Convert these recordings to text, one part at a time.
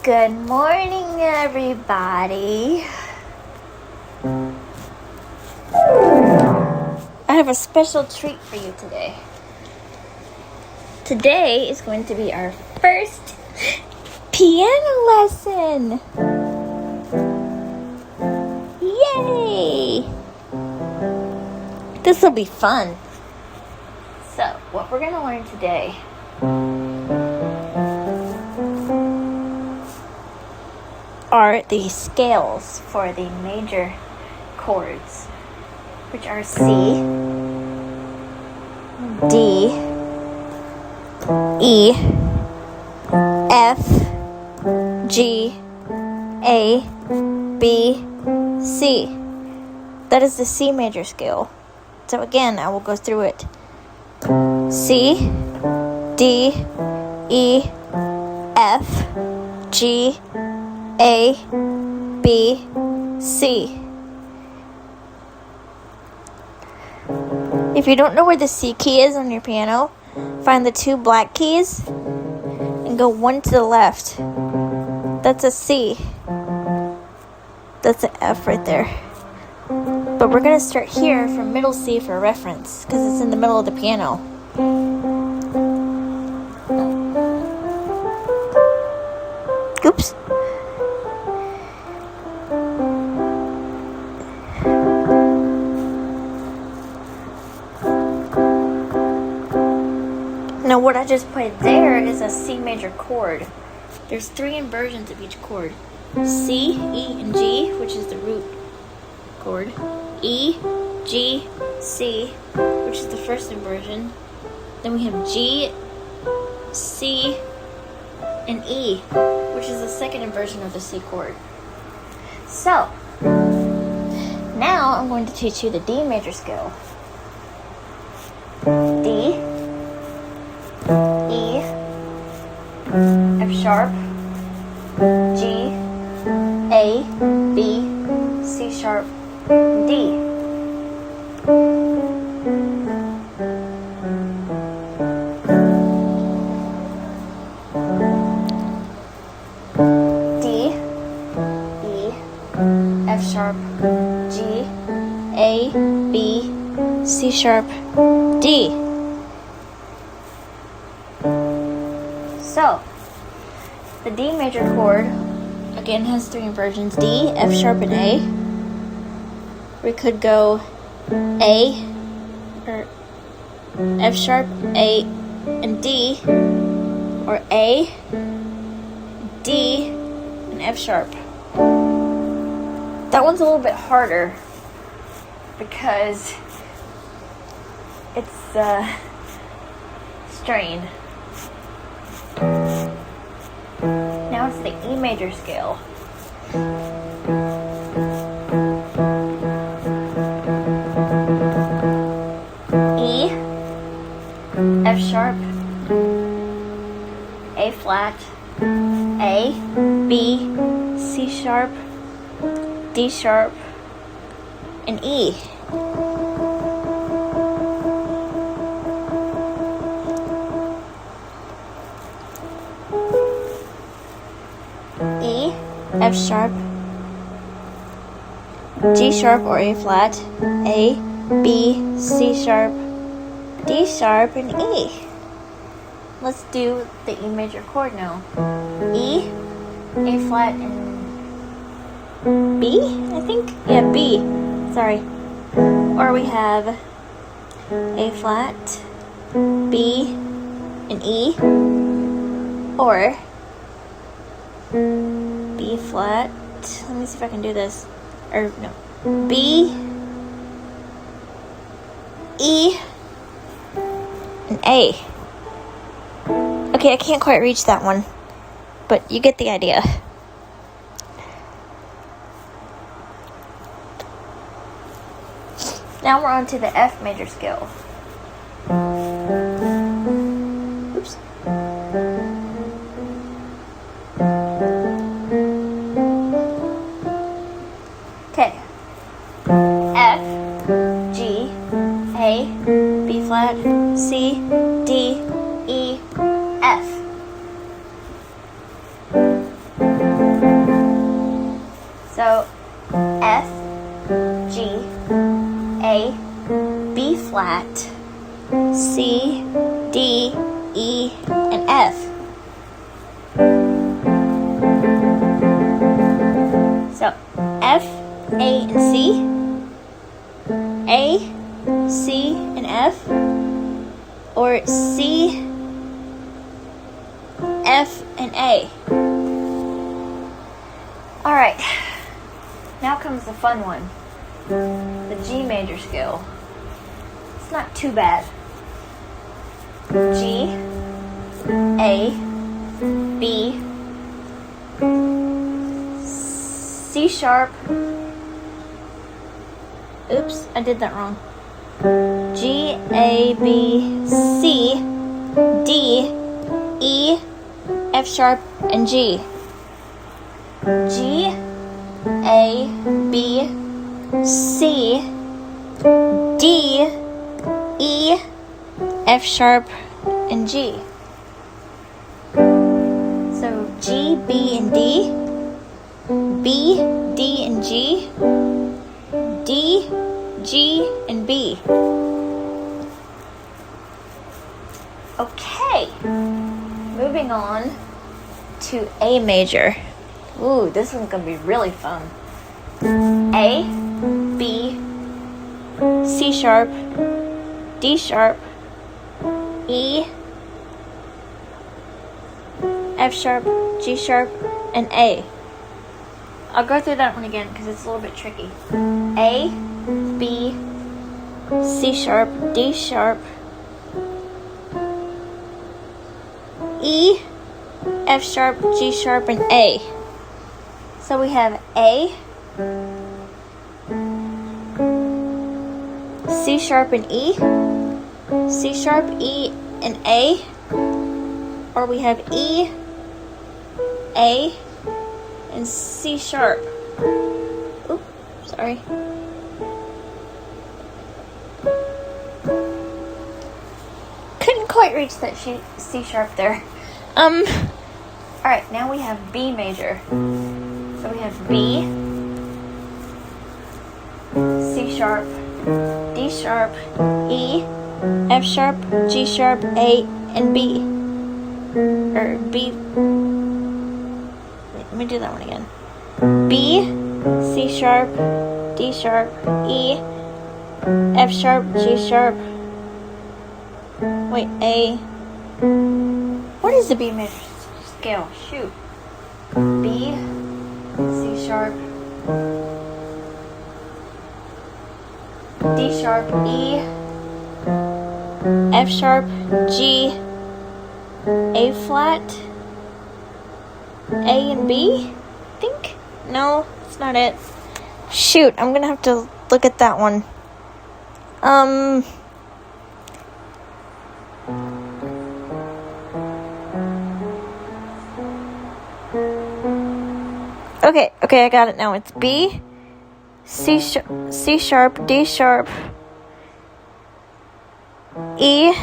Good morning, everybody. I have a special treat for you today. Today is going to be our first piano lesson. Yay! This will be fun. So, what we're going to learn today are the scales for the major chords, which are C, D, E, F, G, A, B, C. That is the C major scale. So again, I will go through it. C, D, E, F, G, A, B, C. If you don't know where the C key is on your piano, find the two black keys and go one to the left. That's a C. That's an F right there. But we're going to start here from middle C for reference because it's in the middle of the piano. Oops. Now what I just played there is a C major chord. There's three inversions of each chord. C, E, and G, which is the root chord. E, G, C, which is the first inversion. Then we have G, C, and E, which is the second inversion of the C chord. So, now I'm going to teach you the D major scale. D, E, F sharp, G, A, B, C sharp, D. D, E, F sharp, G, A, B, C sharp, D. So, the D major chord, again, has three inversions, D, F sharp, and A. We could go A, or F sharp, A, and D, or A, D, and F sharp. That one's a little bit harder because it's strain. Now it's the E major scale. E, F sharp, A flat, A, B, C sharp, D sharp, and E. E, F sharp, G sharp or A flat, A, B, C sharp, D sharp, and E. Let's do the E major chord now. E, A flat, and B, I think? Yeah, B. Sorry. Or we have A flat, B, and E. Or B flat. Let me see if I can do this. Or no. B, E, and A. Okay, I can't quite reach that one, but you get the idea. Now we're on to the F major scale. Oops. Okay. F, G, A, B flat, C, D, E, F. C, D, E, and F. So F, A, and C, A, C, and F, or C, F, and A. Alright, now comes the fun one, the G major scale. It's not too bad. G, A, B, C sharp. Oops, I did that wrong. G, A, B, C, D, E, F sharp, and G. G, A, B, C, D, E, F sharp, and G. So G, B, and D, B, D, and G, D, G, and B. Okay, moving on to A major. Ooh, this one's gonna be really fun. A, B, C sharp, D sharp, E, F sharp, G sharp, and A. I'll go through that one again because it's a little bit tricky. A, B, C sharp, D sharp, E, F sharp, G sharp, and A. So we have A, C sharp, and E, C sharp, E, and A, or we have E, A, and C sharp. Oops, sorry. Couldn't quite reach that C sharp there. Alright, now we have B major. So we have B, C sharp, D sharp, E, F sharp, G sharp, A, and B. Or B. Let me do that one again. B, C sharp, D sharp, E, F sharp, G sharp. Wait, A. What is the B major scale? Shoot. B, C sharp, D sharp, E, F sharp, G, A flat, A and B, I think? No, that's not it. Shoot, I'm gonna have to look at that one. Okay, I got it now. It's B, C sharp, D sharp, E,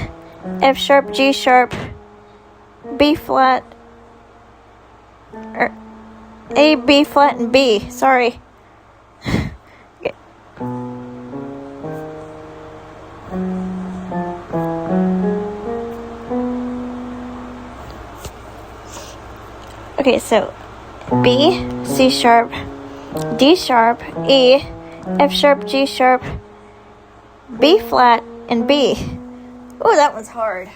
F sharp, G sharp, B flat, or A, B flat, and B. Sorry. Okay. Okay, so B, C sharp, D sharp, E, F sharp, G sharp, B flat, and B. Oh, that one's hard.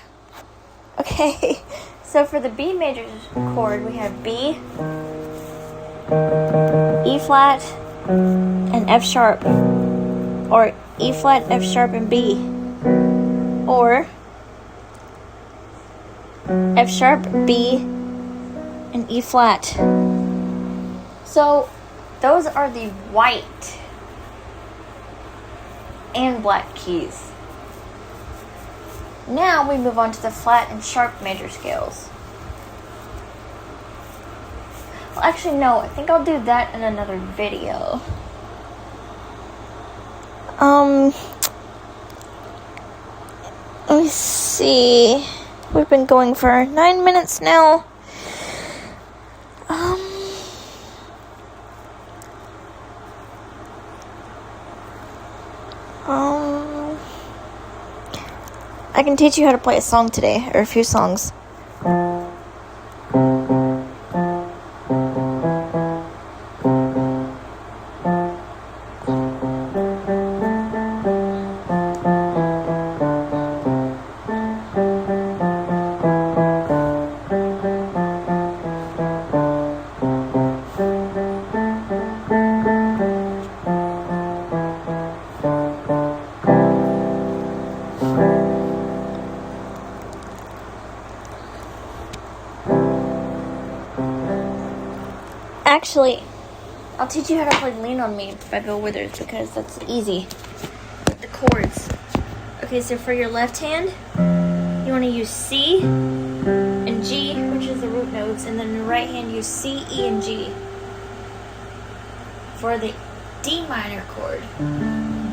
Okay, so for the B major chord, we have B, E flat, and F sharp, or E flat, F sharp, and B, or F sharp, B, and E flat. So those are the white and black keys. Now we move on to the flat and sharp major scales. Well, actually, no, I think I'll do that in another video. Let me see. We've been going for 9 minutes now. I can teach you how to play a song today, or a few songs. Actually, I'll teach you how to play Lean On Me by Bill Withers because that's easy with the chords. Okay, so for your left hand, you want to use C and G, which is the root notes, and then your right hand, use C, E, and G. For the D minor chord,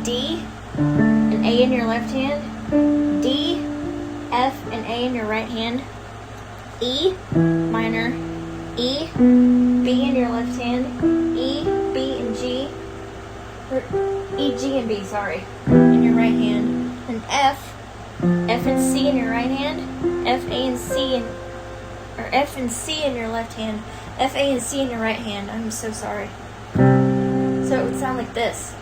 D and A in your left hand, D, F, and A in your right hand, E minor, E, B in your left hand, E, B, and G, or E, G, and B, sorry, in your right hand, and F, F and C in your right hand, F, A, and C, or F and C in your left hand, F, A, and C in your right hand. I'm so sorry. So it would sound like this.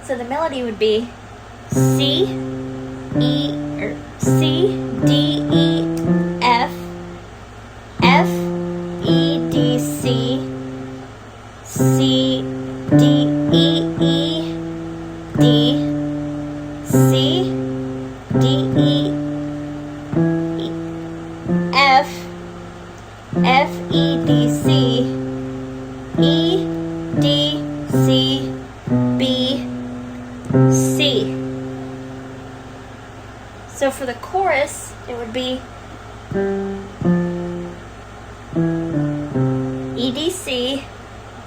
So the melody would be C, E, or C, D, E, F, F, E, D, C, C, D, E, E, D, C, D, E, F, F, E, D, C, E, D, C, B, C. So for the chorus, it would be E, D, C,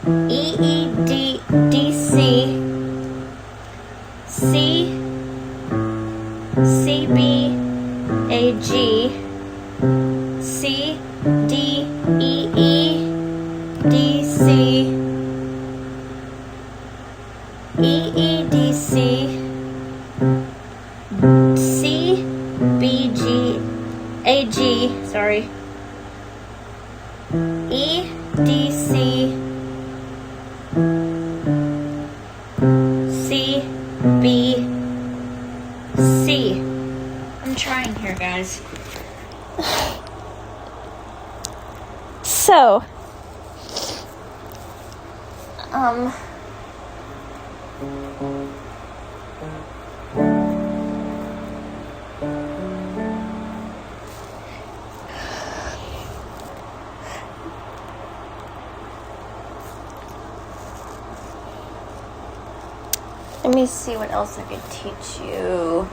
E, E, D, D, C, C, C, B, A, G, C, D, E, E, D, C, E, E, D, C, C, B, G, A, G, sorry, E, D, C, C, B, C. I'm trying here, guys. So, let me see what else I could teach you.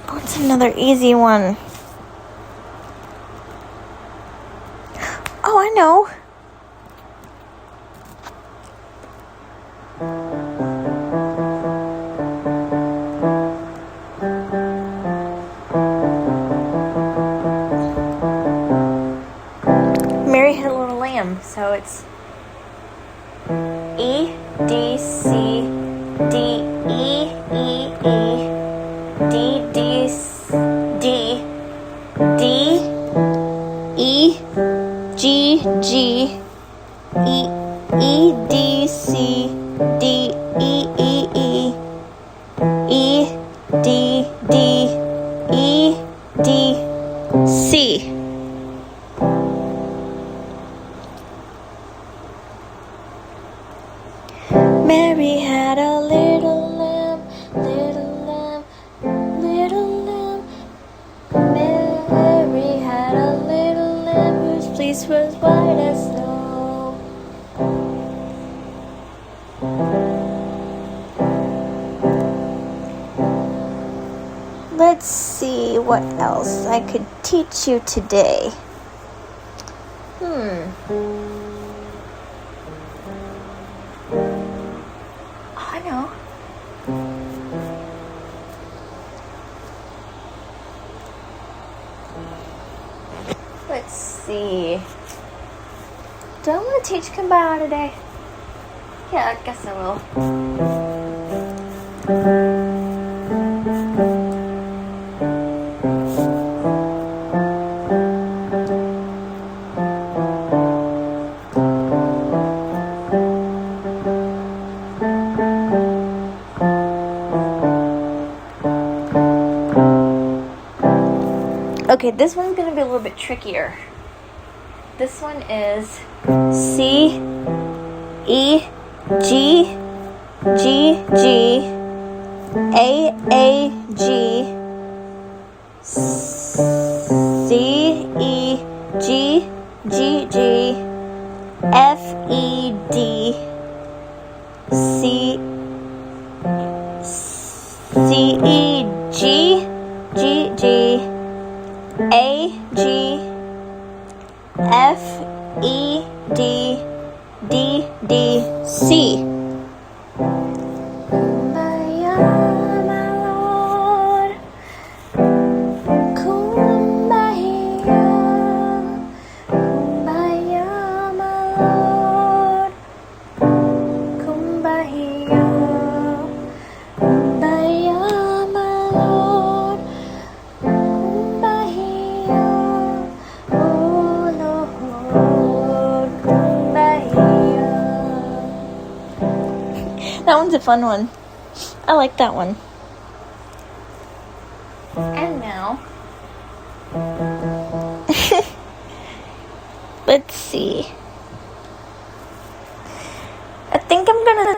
What's another easy one? Oh, I know. Mary Had a Little Lamb, so it's E, D, C, D, E, E, E, D, D, D, D, E, G, G, E, E, D, C, D, E, E, E, E, D, D, E, D, C. Mary had a little lamb, little lamb, little lamb. Mary had a little lamb whose fleece was white as snow. Let's see what else I could teach you today. I know. Let's see. Do I want to teach Kumbaya today? Yeah, I guess I will. Okay, this one's going to be a little bit trickier. This one is C, E, G, G, G, A, G, C, E, G, G, G, F, E, D, C, E, G, G, G, A, G, F, E, D, D, D, C. Kumbaya, my Lord. Kumbaya. Kumbaya, my Lord. Kumbaya. Kumbaya, my Lord. Kumbaya. Oh Lord. Kumbaya. That one's a fun one. I like that one. And now